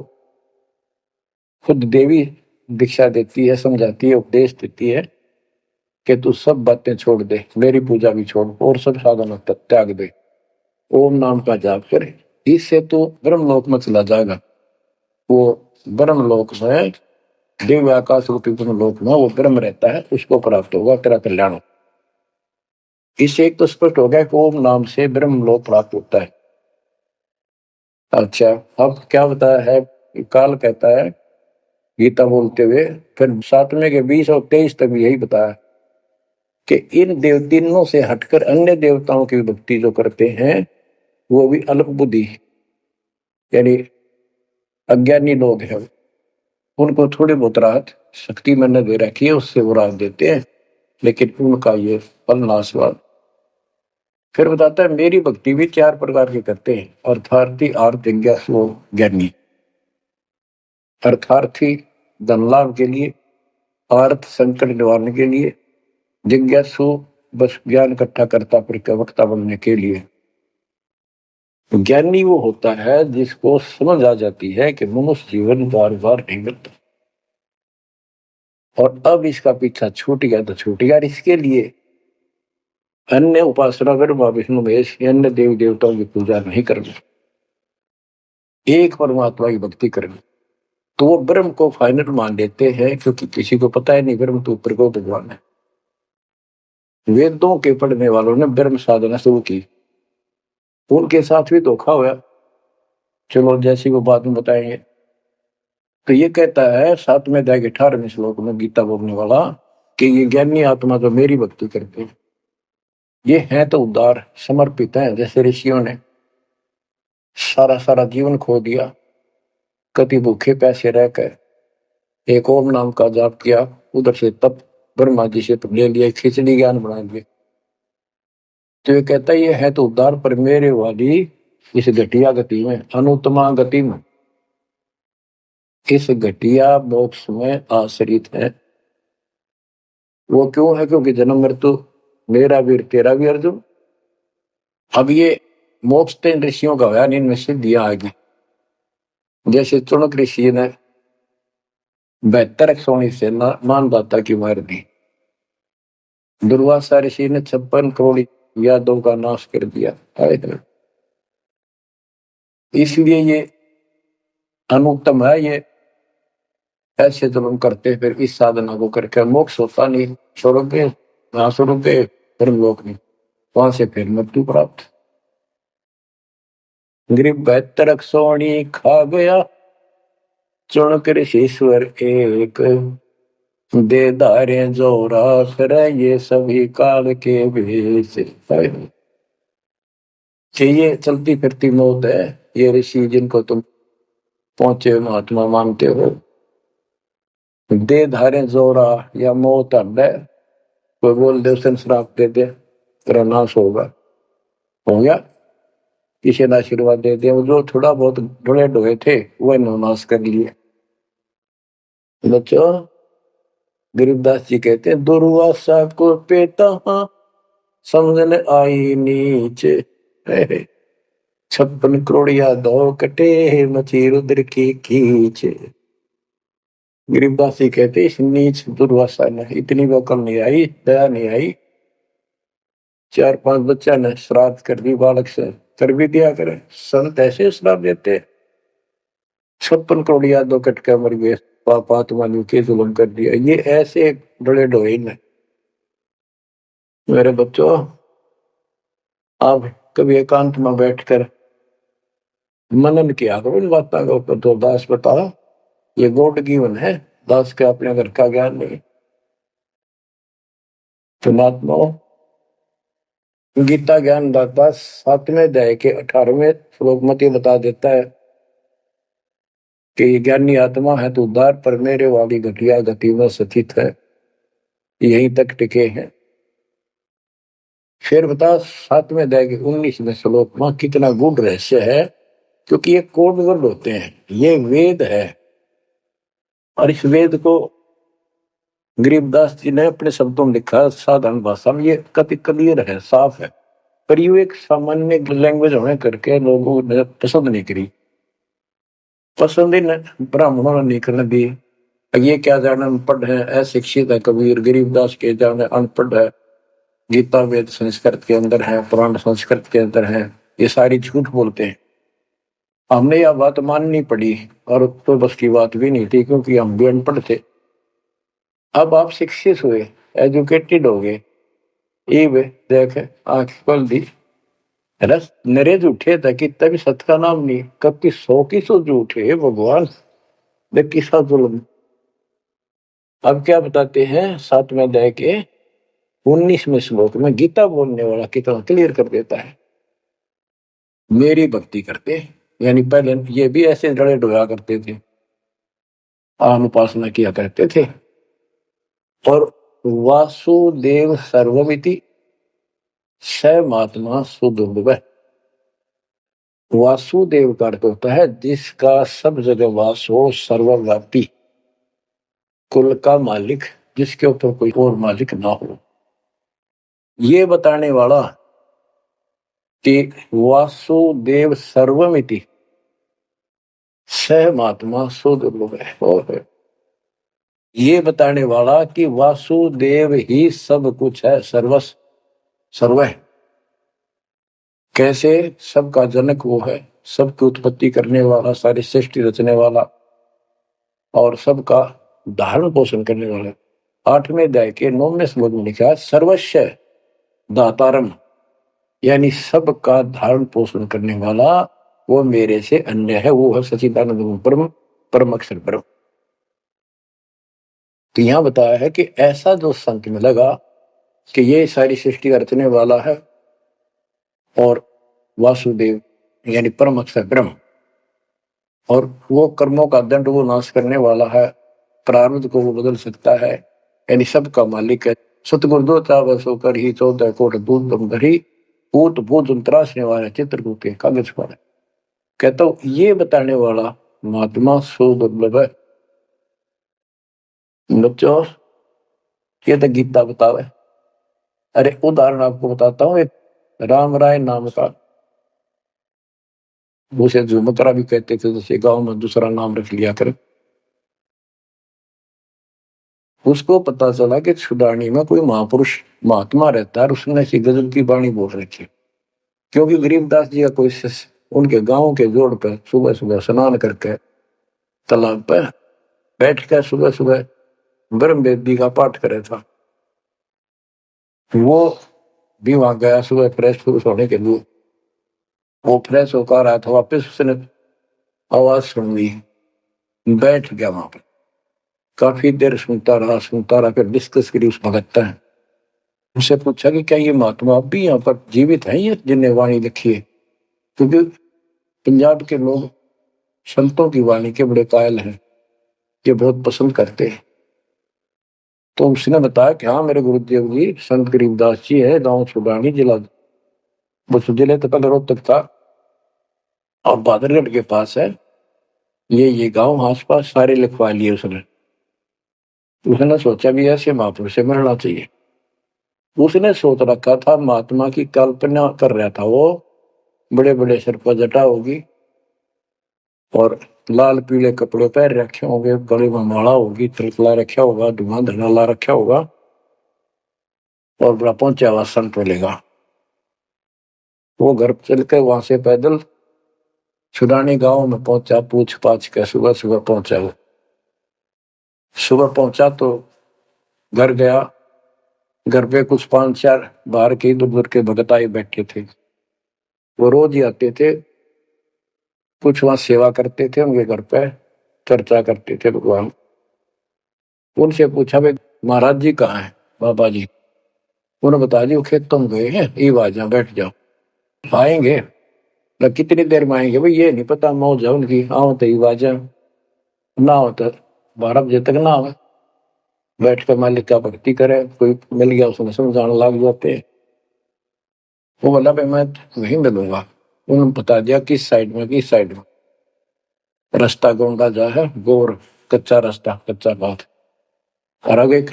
खुद देवी दीक्षा देती है, समझाती है, उपदेश देती है कि तू सब बातें छोड़ दे, मेरी पूजा भी छोड़ और सब साधना त्याग दे, ओम नाम का जाप करे, इससे तो ब्रह्मलोक में चला जाएगा। वो ब्रह्मलोक में दिव्य आकाश रूपी लोक में वो ब्रह्म रहता है, उसको प्राप्त होगा तेरा कल्याण। इससे एक तो स्पष्ट हो गया कि ओम नाम से ब्रह्म लोक प्राप्त होता है। अच्छा, अब क्या बताया है, काल कहता है गीता बोलते हुए, फिर 7वें के 20 और 23 तक भी यही बताया कि इन तीनों से हटकर अन्य देवताओं की भक्ति जो करते हैं वो भी अल्प बुद्धि यानी अज्ञानी लोग हैं, उनको थोड़ी बहुत राहत शक्ति मैंने दे रखी है, उससे वो राहत देते हैं, लेकिन उनका ये फल नाशवान। फिर बताता है मेरी भक्ति भी 4 प्रकार की करते हैं, अर्थार्थी, आर्थ, जिज्ञासु, ज्ञानी। अर्थार्थी धन लाभ के लिए, आर्थ संकट निवारने के लिए, जिज्ञासु बस ज्ञान इकट्ठा करता प्रवक्ता बनने के लिए। ज्ञानी वो होता है जिसको समझ आ जाती है कि मनुष्य जीवन बार बार नहीं मिलता और अब इसका पीछा छूट गया तो छूट गया, इसके लिए अन्य उपासना ब्रह्मा विष्णु महेश अन्य देव देवताओं की पूजा नहीं करनी, एक परमात्मा की भक्ति करनी। तो वो ब्रह्म को फाइनल मान लेते हैं, क्योंकि किसी को पता है नहीं ब्रह्म तो ऊपर को भगवान है। वेदों के पढ़ने वालों ने ब्रह्म साधना शुरू की, उनके साथ भी धोखा हुआ, चलो जैसी वो बाद में बताएंगे। तो ये कहता है 7वें अध्याय के 18वें श्लोक में गीता बोलने वाला कि ये ज्ञानी आत्मा जो मेरी भक्ति करते हैं ये है तो उदार समर्पित है, जैसे ऋषियों ने सारा सारा जीवन खो दिया, कति भूखे पैसे रहकर एक ओम नाम का जाप किया, उधर से तप ब्रह्मा जी से ले लिया, खिचड़ी ज्ञान बना दिए। तो ये कहता है ये है तो उदार पर मेरे वाली इस घटिया गति में, अनुत्तमा गति में, इस घटिया मोक्ष में आश्रित है। वो क्यों है, क्योंकि जन्म मृत्यु मेरा वीर तेरा भी अर्जुन। अब ये मोक्ष तीन ऋषियों का होया, इनमें सिद्धियां आ गई। जैसे चुनक ऋषि ने 72 सोनी से मानदाता की मार दी, दुर्वासा ऋषि ने 56 करोड़ यादव का नाश कर दिया। इसलिए ये अनुत्तम है, ये ऐसे जब हम करते फिर इस साधना को करके मोक्ष होता नहीं, स्वर्ग गए, वहां स्वर्ग गए ब्रह्मलोक नहीं, वहां से फिर मृत्यु प्राप्त। गरीब 72 सोनी खा गया चुनक ऋषीश्वर एक, दे धारे जो राख ये सभी काल के भेष। ये चलती फिरती मौत है, ये ऋषि जिनको तुम पहुंचे महात्मा मानते हो, दे धारे जोरा या मौत है, कोई बोल दे उसे श्राप दे दे तेरा नाश होगा, हो गया, किसी ने आशीर्वाद दे दिया, वो जो थोड़ा बहुत ढोए ढोए थे वह नाश कर लिए। बच्चों गरीबदास जी कहते हैं दुर्वासा को पेता समझने आई नीचे, 56 करोड़ यादव कटे मची रुद्र की खींच। गरीबदास जी कहते इस नीच दुर्वासा ने इतनी वकल नहीं आई, दया नहीं आई, 4-5 बच्चा ने श्राद्ध कर दी, बालक से कर भी दिया करे, संत ऐसे श्राद्ध देते 56 करोड़ यादव कट के मर गए, पापात्मा के जुल्म कर दिया, ये ऐसे डोले ढोए ने। मेरे बच्चों आप कभी एकांत में बैठकर मनन किया करो इन बातों का ऊपर। तो दास बताओ ये गॉड गिवन है, दास के अपने घर का ज्ञान नहीं। परमात्मा गीता ज्ञान दाता 7वें अध्याय के 18वें श्लोक में बता देता है कि ज्ञानी आत्मा है तो उद्धार पर मेरे वाली घटिया गति में स्थित है, यहीं तक टिके हैं। फिर बता 7वें अध्याय के 19वें श्लोक में कितना गूढ़ रहस्य है, क्योंकि ये कोड वर्ड होते हैं, ये वेद है, और इस वेद को गरीबदास जी ने अपने शब्दों में लिखा साधारण भाषा में, ये कति क्लियर है, साफ है, पर ये एक सामान्य लैंग्वेज होने करके लोगों ने पसंद नहीं करी, पसंद ही ब्राह्मणों ने नहीं करने दी। ये क्या जाने अनपढ़ है, अशिक्षित है कबीर, गरीबदास के जाने अनपढ़ है, गीता वेद संस्कृत के अंदर है, पुराण संस्कृत के अंदर है, ये सारी झूठ बोलते हैं। हमने यह बात माननी पड़ी, और तो बस की बात भी नहीं थी, क्योंकि हम भी अनपढ़ थे। अब आप शिक्षित हुए, एजुकेटेड हो गए, इब देख आंख खोल दी, रस नरे झूठे था कि तभी सत का नाम नहीं, कब की 100 की 100 झूठे है भगवान, देख किसा जुल्म। अब क्या बताते हैं 7वें अध्याय के 19वें श्लोक में गीता बोलने वाला कितना क्लियर कर देता है। मेरी भक्ति करते, यानी पहले ये भी ऐसे जड़े डोया करते थे, आम उपासना किया करते थे, और वासुदेव सर्वमिति स महात्मा सुदुर्लभ। वासुदेव का अर्थ होता है जिसका सब जगह वास हो, सर्वव्यापी, कुल का मालिक, जिसके ऊपर कोई और मालिक ना हो। ये बताने वाला कि वासुदेव सर्वमिति स महात्मा सुदुर्लभ है, और ये बताने वाला कि वासुदेव ही सब कुछ है, सर्वस्व सर्व है। कैसे? सबका जनक वो है, सबकी उत्पत्ति करने वाला, सारी सृष्टि रचने वाला, और सबका धारण पोषण करने वाला। 8वें अध्याय के 9वें श्लोक में लिखा है सर्वस्व दातारम, यानी सबका धारण पोषण करने वाला वो मेरे से अन्य है, वो है सच्चिदानंद ब्रह्म, परम अक्षर ब्रह्म। तो यहां बताया है कि ऐसा जो संत में लगा कि ये सारी सृष्टि रचने वाला है और वासुदेव यानी परम अक्षर ब्रह्म, और वो कर्मों का दंड वो नाश करने वाला है, प्रारब्ध को वो बदल सकता है, यानी सबका मालिक है। सतगुरु दो चावसो कर ही 14 कोट दूध दम धरी, पूत भूत त्रासने वाला चित्रकूट के कागज पर। कहता हूं ये बताने वाला महात्मा सो दुर्लभ है बच्चों, ये तो गीता बतावे। अरे उदाहरण आपको बताता हूँ, एक राम राय नाम का, उसे झुमकरा भी कहते थे, जैसे गांव में दूसरा नाम रख लिया कर। उसको पता चला कि छुडानी में कोई महापुरुष महात्मा रहता है, उसने ऐसी गजब की वाणी बोल रखी। क्योंकि गरीबदास जी का कोई शिष्य उनके गांव के जोड़ पे सुबह सुबह स्नान करके तालाब पे बैठ कर सुबह सुबह ब्रह्म वेदी का पाठ करे था। वो भी वहां गया सुबह फ्रेश फ्रूश होने के लिए। वो फ्रेश होकर आया था, वापिस उसने आवाज सुन ली, बैठ गया वहां पर, काफी देर सुनता रहा, फिर डिस्कस करी उस भगत ने। उनसे पूछा कि क्या ये महात्मा अब भी यहाँ पर जीवित है, ये जिन्हें वाणी लिखी है? क्योंकि पंजाब के लोग संतों की वाणी के बड़े कायल हैं, ये बहुत पसंद करते हैं। तो उसने बताया कि हाँ मेरे गुरुदेव जी संत गरीबदास जी है, गांव छुड़ानी, जिला वो जिले तो पहले रोहतक था और बहादुरगढ़ के पास है, ये गांव आस पास सारे लिखवा लिए उसने। उसने सोचा भी ऐसे महापुरुष से मिलना चाहिए। उसने सोच रखा था, महात्मा की कल्पना कर रहा था वो, बड़े बड़े सिर पर जटा होगी और लाल पीले कपड़े पहन रखे होंगे, गले में माला होगी, तिलकला रखा होगा, धुआं धना ला रखा होगा, और बड़ा पहुंचा हुआ संत मिलेगा। वो घर चल के वहां से पैदल छुड़ानी गांव में पहुंचा, पूछ पाछ के सुबह सुबह पहुंचा। वो सुबह पहुंचा तो घर गया, घर पे कुछ 5-4 बाहर के इधर उधर के भगत आए बैठे थे। वो रोज ही आते थे, कुछ वहां सेवा करते थे, उनके घर पे चर्चा करते थे भगवान। उनसे पूछा भाई महाराज जी कहाँ है, बाबा जी? उन्होंने बताया जी वो खेतों में गए हैं, ये आ जाओ बैठ जाओ, आएंगे ना कितनी देर में आएंगे भाई ये नहीं पता, मौज है उनकी, आओ तो ये आ जाओ, ना हो तो 12 बजे तक ना हो, बैठ कर मालिक का भक्ति करे, कोई मिल गया उसने समझाने लग जाते। वो बोला भाई मैं वहीं मिलूंगा। उन्होंने बता दिया किस साइड में, किस साइड में। रास्ता गोंडा जा है, गोर कच्चा रास्ता, कच्चा बात, और आगे एक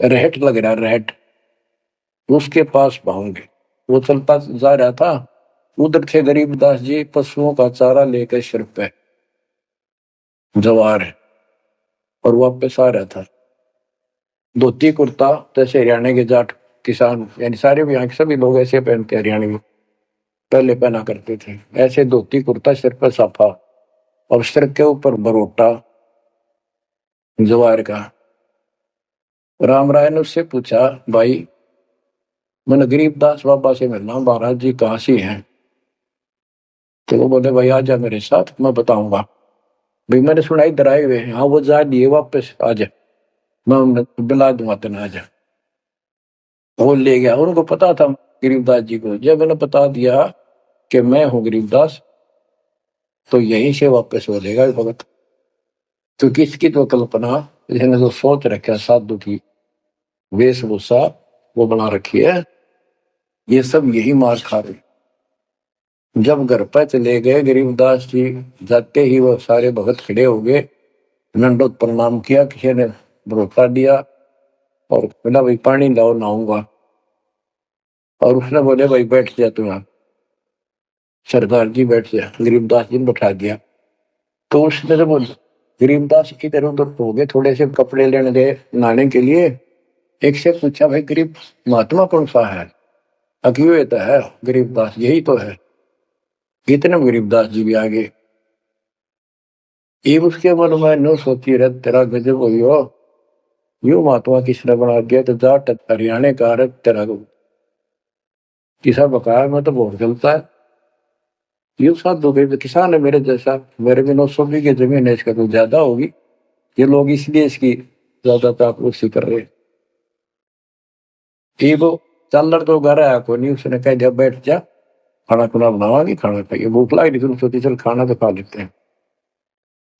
रहट लग रहा, रहट, उसके पास पहुंचे। वो चलता जा रहा था, उधर थे गरीबदास जी पशुओं का चारा लेकर सिर पे जवार, और वापस आ रहा था। धोती कुर्ता जैसे हरियाणा के जाट किसान, यानी सारे भी यहाँ के सभी लोग ऐसे पहनते, हरियाणा में पहले पहना करते थे ऐसे, धोती कुर्ता, सिर पर साफा, और सिर के ऊपर बरोटा जवार का, राम राय ने उससे पूछा, भाई मैंने गरीबदास बाबा से मिलना, महाराज जी कहाँ से हैं? तो वो बोले, भाई आ जा मेरे साथ, मैं बताऊंगा। भाई मैंने सुना इधर आए हुए हैं। हाँ वो जा दिए वापस, आ जा, मैं उन्हें बुला दूंगा, तेना आ जा। वो ले गया। उनको पता था गरीबदास जी को। जब मैंने बता दिया कि मैं हूँ गरीबदास, तो यहीं से वापस हो लेगा भगत। तो किसकी तो कल्पना, इसने जो सोच रखा साधु की वेशभूषा वो बना रखी है, ये सब यही मार खा रहे। जब घर पर चले गए गरीबदास जी, जाते ही वो सारे भगत खड़े हो गए, दंडोत प्रणाम किया, किसी ने भरोसा दिया और बोला, भाई पानी लाओ, नहाऊंगा। और उसने बोले, भाई बैठ जा तू यहाँ। सरदार जी बैठ जा। गरीबदास जी ने बैठा दिया। तो उसने जब गरीबदास इधर उधर हो गए, थोड़े से कपड़े लेने गए नहाने के लिए, एक से पूछा, भाई गरीब महात्मा कौन सा है? अक्यों तो है गरीबदास, यही तो है। इतने में गरीबदास जी भी आ गए। ये उसके मन में न सोची, रह तेरा गजब हुई हो, यू महात्मा किसने बना दिया? तो जाट हरियाणा का रह तेरा किसा बकाया में तो बहुत गलता है। यू साधु के किसान है मेरे जैसा, मेरे भी 900 बीघे जमीन है, इसका तो ज्यादा होगी। ये लोग इसलिए इसकी ज्यादा चापलूसी कर रहे। ठीक हो, चल तो घर आया को नहीं, उसने कह दिया बैठ जा, खाना खुना बनावागी, खाना खाइए, भूख लग रही तुम सोची चल खाना तो खा लेते हैं।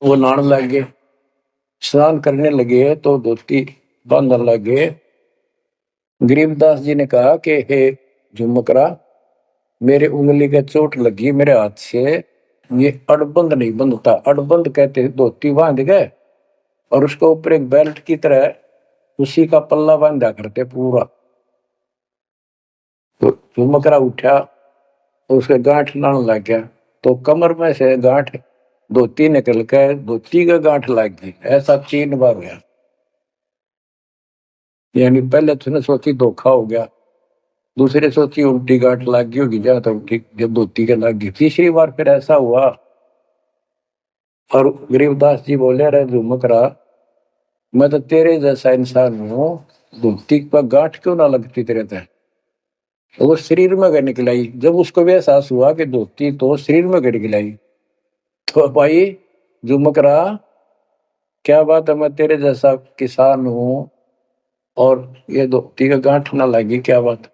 वो नहाने लग गए, स्नान करने लगे तो धोती बांधने लगे। गरीबदास जी ने कहा कि हे झुमकरा, मेरे उंगली का चोट लगी मेरे हाथ से, ये अड़बंद नहीं बंधता। अड़बंद कहते धोती बांध गए और उसको ऊपर एक बेल्ट की तरह उसी का पल्ला बांधा करते पूरा। तो झुमकरा उठा, उसके गांठ लाने लग गया, तो कमर में से गांठ धोती निकल कर धोती का गांठ लग गई। ऐसा 3 बार हुआ। यानी पहले तो सोची धोखा हो गया, दूसरे सोची उल्टी गांठ लग गई होगी, जहां तक जब धोती के लग गई, तीसरी बार फिर ऐसा हुआ। और गरीबदास जी बोले, रे झुमकरा, मैं तो तेरे जैसा इंसान हूँ, धोती पर गांठ क्यों ना लगती तेरे तय? वो शरीर में गड़ निकलाई। जब उसको भी एहसास हुआ कि धोती तो शरीर में गड़ निकलाई, तो भाई झुमकरा, क्या बात है, मैं तेरे जैसा किसान हूँ और ये धोती का गांठ ना लगी, क्या बात?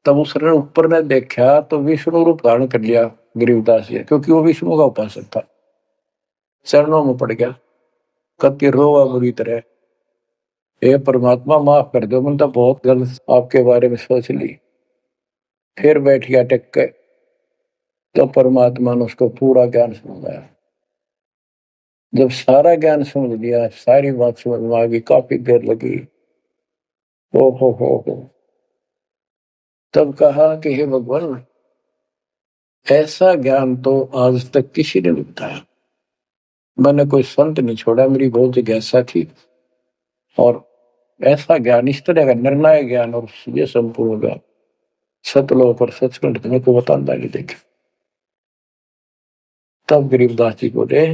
तब उसने ऊपर ने देखा तो विष्णु रूप धारण कर लिया गरीबदास जी, क्योंकि वो विष्णु का उपासक था। चरणों में पड़ गया, कति रोवा बुरी तरह, हे परमात्मा माफ कर दो, मैंने तो बहुत गलत आपके बारे में सोच ली। फिर बैठ गया टेक के, तो परमात्मा ने उसको पूरा ज्ञान समझाया। जब सारा ज्ञान समझ लिया, सारी बात समझ में आ गई, काफी देर लगी। ओ हो, तब कहा कि हे भगवान, ऐसा ज्ञान तो आज तक किसी ने नहीं बताया। मैंने कोई संत नहीं छोड़ा, मेरी बहुत जिज्ञासा थी, और ऐसा ज्ञान, इस तरह का निर्णायक ज्ञान और ये संपूर्ण ज्ञान सतलोक और सचखंड में को बताता नहीं देखे। तब गरीबदास जी बोले,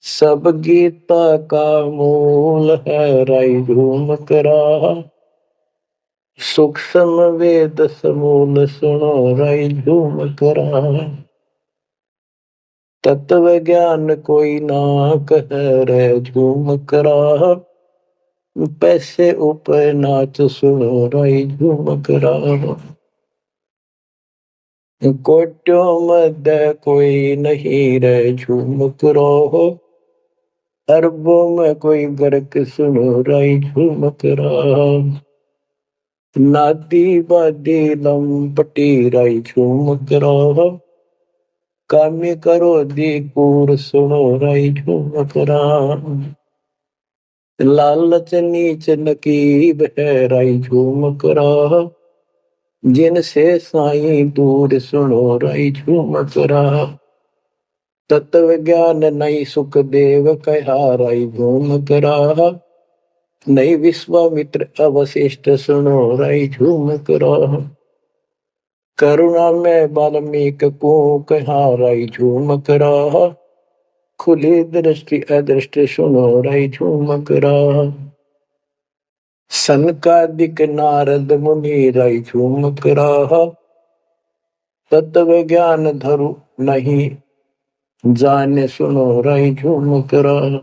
सब गीता का मूल है राई झूम करा, सूक्ष्म वेद समूल सुनो राई झूम करा, तत्व ज्ञान कोई ना कह रे झूम करा, पैसे ऊपर नाच सुनो राई झूम करा, कोट्यों मध्य कोई नहीं रे झूम करो, अरबों में कोई गर्क सुनो राई झूम करा, नादी बादी लंपटी राई झूम करा, कामी करो दी कूर सुनो राई झूम करा, लालच नीच नकीब है राई झूम करा, जिनसे साईं दूर सुनो राई झूम करा, तत्व ज्ञान नहीं सुख देव कहा राई झूम करा, नहीं विश्वामित्र अवशिष्ट सुनो राई झूम करा, करुणा में वाल्मीक को कहा राई झूम करा, खुली दृष्टि अदृष्टि सुनो राई झूम करा, सनकादिक नारद मुनि राई झूम कराहा, तत्व ज्ञान धरु नहीं जाने सुनो राई झूम कराहा।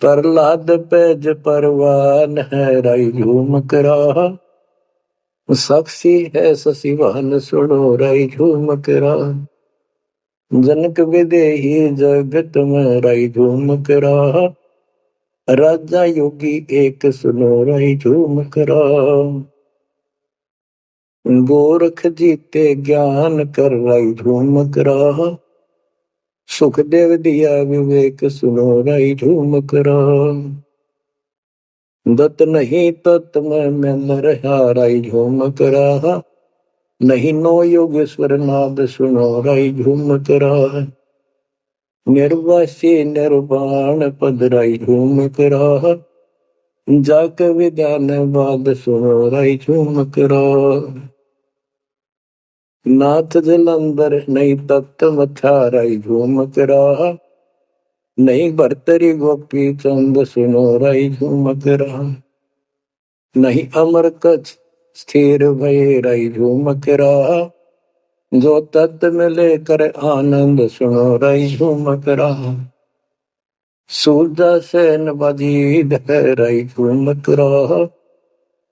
प्रहलाद पैज परवान है राई झूम कराहा, साक्षी है शशिवान सुनो राई झूम कराहा। जनक विदेही जगत में राई झूम कराहा, राजा योगी एक सुनो राई झूम कराहा। गोरख जीते ज्ञान कर राई झूम कराहा, सुखदेव दिया विवेक सुनो राई झूम कराहा। दत्त नहीं तत् में मिल रहा राई झूम कराहा, नहीं नो योगेश्वर नाद सुनो राई झूम कराहा। निर्वासी निर्वाण पद राई झूम कराहा, जाक विधान बाद सुनो राई झूम कराहा। नाथ जलंधर नहीं तत्त मथा राई झूम कराहा, नहीं भरतरी गोपी चंद सुनो राई झूम कराहा। नहीं अमर कछ स्थिर भय राई झूम कराहा, जो तत्त मिले कर आनंद सुनो राई झूम कराहा। सूरजा सेन बजीद है राई झूम कराहा,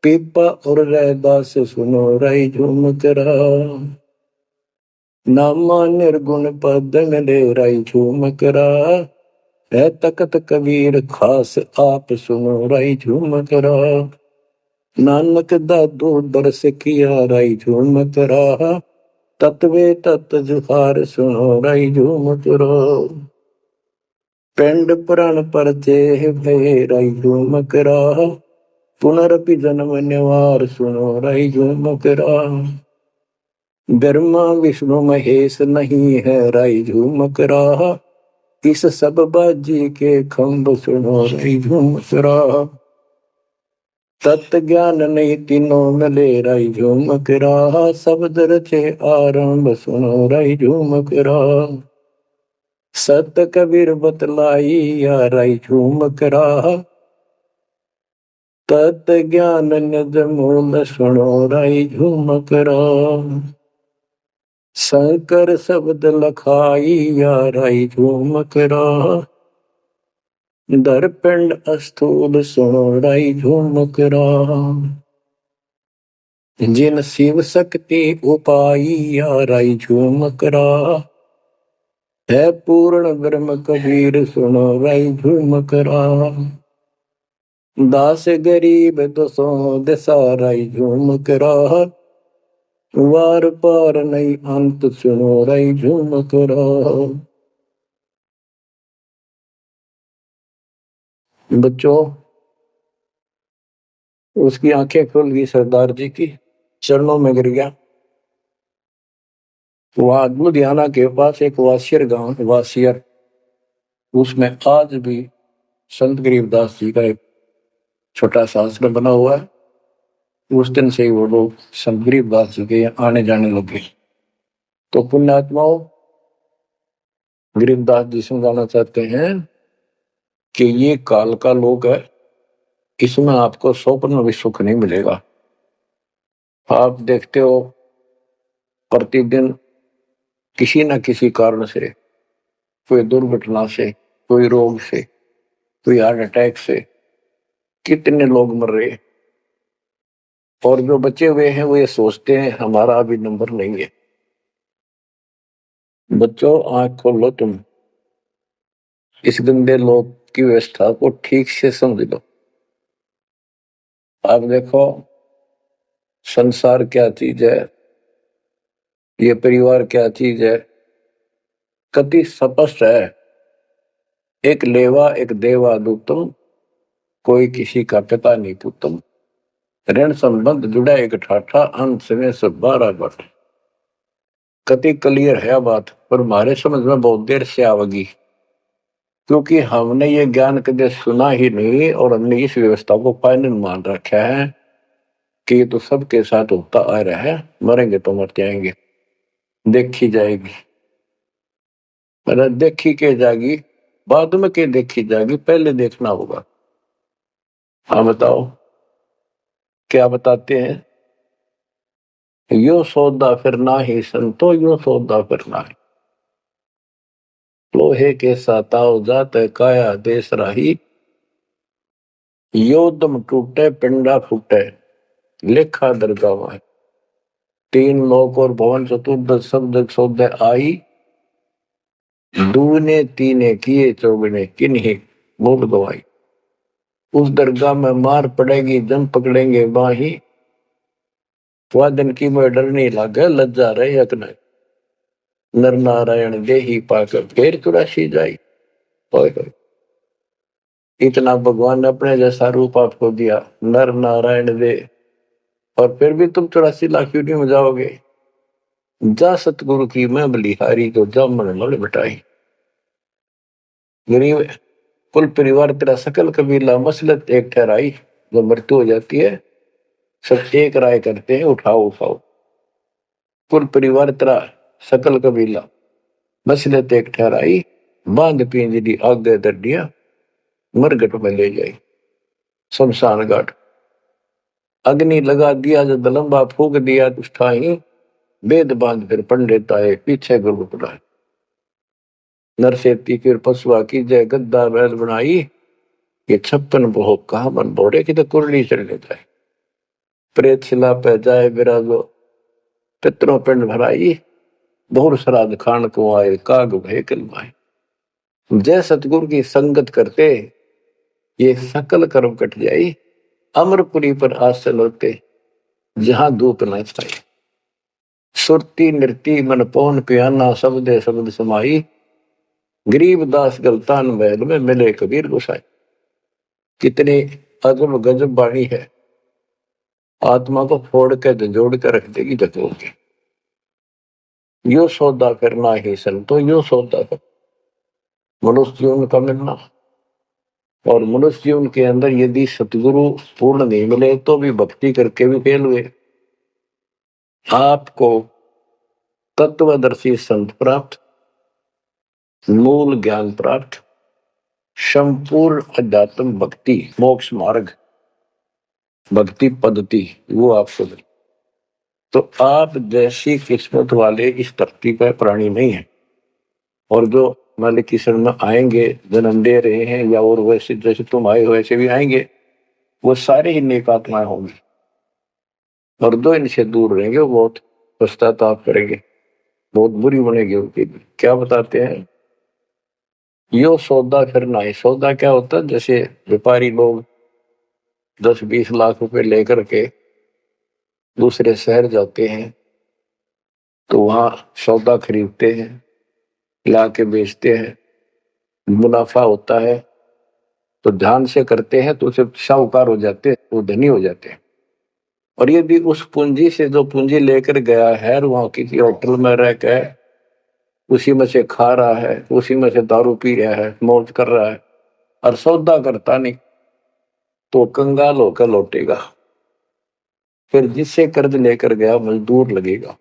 पीपा और रैदास सुनो राई झूम कराहा। नामा निर्गुण पद मिले राई झूम कराहा, है तकत कबीर खास आप सुनो राई झूम कराहा। नानक दादू दरस किया राई झूम कराहा, तत्वे तत् जुहार सुनो राई झूम कराहा। पिंड पुराण पर जे भय राई झूम कराहा, पुनरपि जन्म निवार सुनो राई झूम कराहा। ब्रह्मा विष्णु महेश नहीं है राई झूम कराहा, इस सब बाजी के खंभ सुनो राई झूम कराहा। तत्व ज्ञान नहीं तीनों मिले राई झूम कराहा, शब्द रचे आरंभ सुनो राई झूम कराहा। सत कबीर बतलाई या राई झूम कराहा, तत् ज्ञान निज मूल सुनो राई झूम कराहा। शंकर शब्द लखाई या राई झूम कराहा, दरपिंड अस्थूल सुनो राई झूम कराहा। जिन शिव शक्ति उपाई या राई झूम कराहा, है पूर्ण ब्रह्म कबीर सुनो राई झूम कराहा। दास गरीब दसों दिशा राई झूम कराहा, वार पार नहीं अंत सुनो राई झूम कराहा। बच्चों, उसकी आंखें खुल गई सरदार जी की, चरणों में गिर गया। वहां लुधियाना के पास एक वासियर गांव, वासियर, उसमें आज भी संत गरीबदास जी का एक छोटा सा आश्रम बना हुआ है। उस दिन से ही वो लोग संत गरीबदास जी के आने जाने लगे। तो पुण्यात्माओं, गरीबदास जी समझाना चाहते हैं कि ये काल का लोक है, इसमें आपको स्वप्न में भी सुख नहीं मिलेगा। आप देखते हो प्रतिदिन किसी न किसी कारण से, कोई दुर्घटना से, कोई रोग से, कोई हार्ट अटैक से कितने लोग मर रहे, और जो बचे हुए हैं वो ये सोचते हैं हमारा अभी नंबर नहीं है। बच्चों, आंख खोलो, तुम इस गंदे लोक की व्यवस्था को ठीक से समझ लो। आप देखो संसार क्या चीज है, ये परिवार क्या चीज है, कति स्पष्ट है। एक लेवा एक देवा दूतम, कोई किसी का पिता नहीं पुतम। ऋण संबंध जुड़ा एक ठाठा, अंत में सब 12 बट। कति क्लियर है बात, पर हमारे समझ में बहुत देर से आवेगी, क्योंकि हमने ये ज्ञान कभी सुना ही नहीं, और हमने इस व्यवस्था को फाइनल मान रखा है कि ये तो सबके साथ होता आ रहा है, मरेंगे तो मर जाएंगे, देखी जाएगी। देखी के जाएगी, बाद में के देखी जाएगी, पहले देखना होगा। हाँ बताओ क्या बताते हैं? यो सौदा फिर ना ही संतो, यो सौदा फिर ना ही। लोहे के साताव जात है काया देश राही, यो दम टूटे पिंडा फूटे लेखा दरगाह है। तीन लोक और भवन चतुर्दश शब्द सौदे आई, दूने तीने किए चौगने किन्हीं मूल गवाई। उस दरगाह में मार पड़ेगी जम पकड़ेंगे बाही, वादन की में डर नहीं लागे लज्जा रहे अकने, नर नारायण देही पाकर फिर चुरासी जाई। इतना भगवान ने अपने जैसा रूप आपको दिया, नर नारायण दे, और फिर भी तुम 84 लाख यूनिट में जाओगे। जा सतगुरु की मैं बलिहारी तो जामन मल मिटाई। गरीब कुल परिवार तेरा सकल कबीला मसलत एक ठहराई। जब मृत्यु हो जाती है सब एक राय करते हैं, उठाओ उठाओ। कुल परिवार तेरा सकल कबीला मसलत एक ठहराई, बांध पिंजरी आगे दर दिया, मरगट में ले जाई शमशान घाट। अग्नि लगा दिया जब लंबा फूक दिया उठाई, वेद बांध फिर पंडित आए पीछे गुरु पढ़ाए। नरसेती फिर पशुआ की जय गद्दा बैल बनाई, ये 56 भोग कहा मन बोड़े की तो कुरली चढ़ने जाए। प्रेत शिला पे जाए विराजो, पितरों पिंड भराई, बहुर श्राद्ध खान को आए काग भय कलवाए। जय सतगुरु की संगत करते ये सकल कर्म कट जाई, अमरपुरी पर आसन होते जहां धूप न छाई। सुरती नृती मन पौन पियाना शब्दे शब्द समाई, गरीबदास गलतान महल में मिले कबीर गोसाई। कितनी अजब गजब वाणी है, आत्मा को फोड़ के जोड़ कर रख देगी जगों के। यो सौदा करना ही संतो, यो सौदा कर मनुष्य जीवन का मिलना। और मनुष्य जीवन के अंदर यदि सतगुरु पूर्ण नहीं मिले तो भी भक्ति करके भी फेल हुए। आपको तत्वदर्शी संत प्राप्त, मूल ज्ञान प्राप्त, संपूर्ण अध्यात्म भक्ति मोक्ष मार्ग भक्ति पद्धति वो आपको मिले। तो आप जैसी किस्मत वाले इस धरती पर प्राणी नहीं है। और जो मालिक की शरण में आएंगे, जन्म दे रहे हैं या और वैसे जैसे तुम आए हो वैसे भी आएंगे, वो सारे ही नेक आत्माएं होंगी। और जो इनसे दूर रहेंगे वो बहुत पश्चाताप करेंगे, बहुत बुरी बनेगी उनकी। क्या बताते हैं? यो सौदा करना है। सौदा क्या होता है? जैसे व्यापारी लोग 10-20 लाख रुपए लेकर के दूसरे शहर जाते हैं तो वहां सौदा खरीदते हैं, ला के बेचते हैं, मुनाफा होता है तो ध्यान से करते हैं तो उसे साहूकार हो जाते हैं, वो धनी हो जाते हैं। और यदि उस पूंजी से जो पूंजी लेकर गया है वहां किसी होटल में रह के उसी में से खा रहा है, उसी में से दारू पी रहा है, मौज कर रहा है और सौदा करता नहीं, तो कंगाल होकर लौटेगा। फिर जिससे कर्ज लेकर गया मजदूर लगेगा।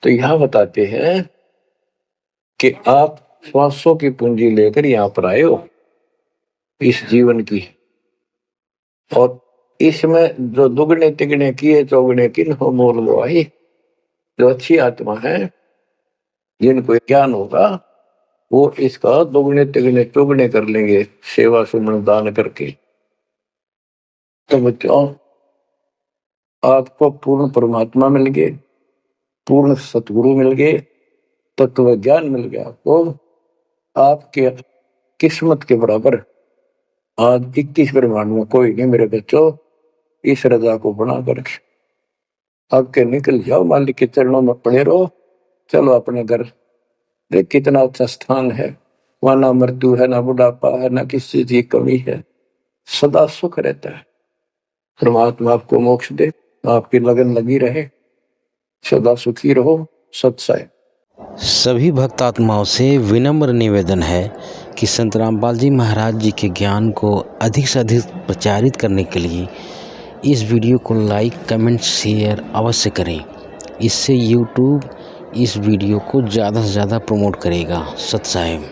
तो यहां बताते हैं कि आप श्वासों की पूंजी लेकर यहां पर आए हो इस जीवन की, और इसमें जो दुगने तिगने किए चौगने किन हो मोल गवाही। जो अच्छी आत्मा है जिनको ज्ञान होगा वो इसका दुगने तिगने चौगने कर लेंगे सेवा सुमन दान करके। तो बच्चों आपको पूर्ण परमात्मा मिल गए, पूर्ण सतगुरु मिल गए, तत्व ज्ञान मिल गया, तो आपके किस्मत के बराबर आज 21 ब्रह्मांड में कोई नहीं मेरे बच्चों। इस रजा को बना कर आपके निकल जाओ, मालिक के चरणों में पड़े रहो, चलो अपने घर। देख कितना अच्छा स्थान है, वहां ना मृत्यु है, ना बुढ़ापा है, ना किसी चीज की कमी है, सदा सुख रहता है। परमात्मा आपको मोक्ष दे, आपकी लगन लगी रहे, सदा सुखी रहो। सत्सय। सभी भक्तात्माओं से विनम्र निवेदन है कि संत रामपाल जी महाराज जी के ज्ञान को अधिक से अधिक प्रचारित करने के लिए इस वीडियो को लाइक कमेंट शेयर अवश्य करें। इससे YouTube इस वीडियो को ज़्यादा से ज़्यादा प्रमोट करेगा। सत साहिब।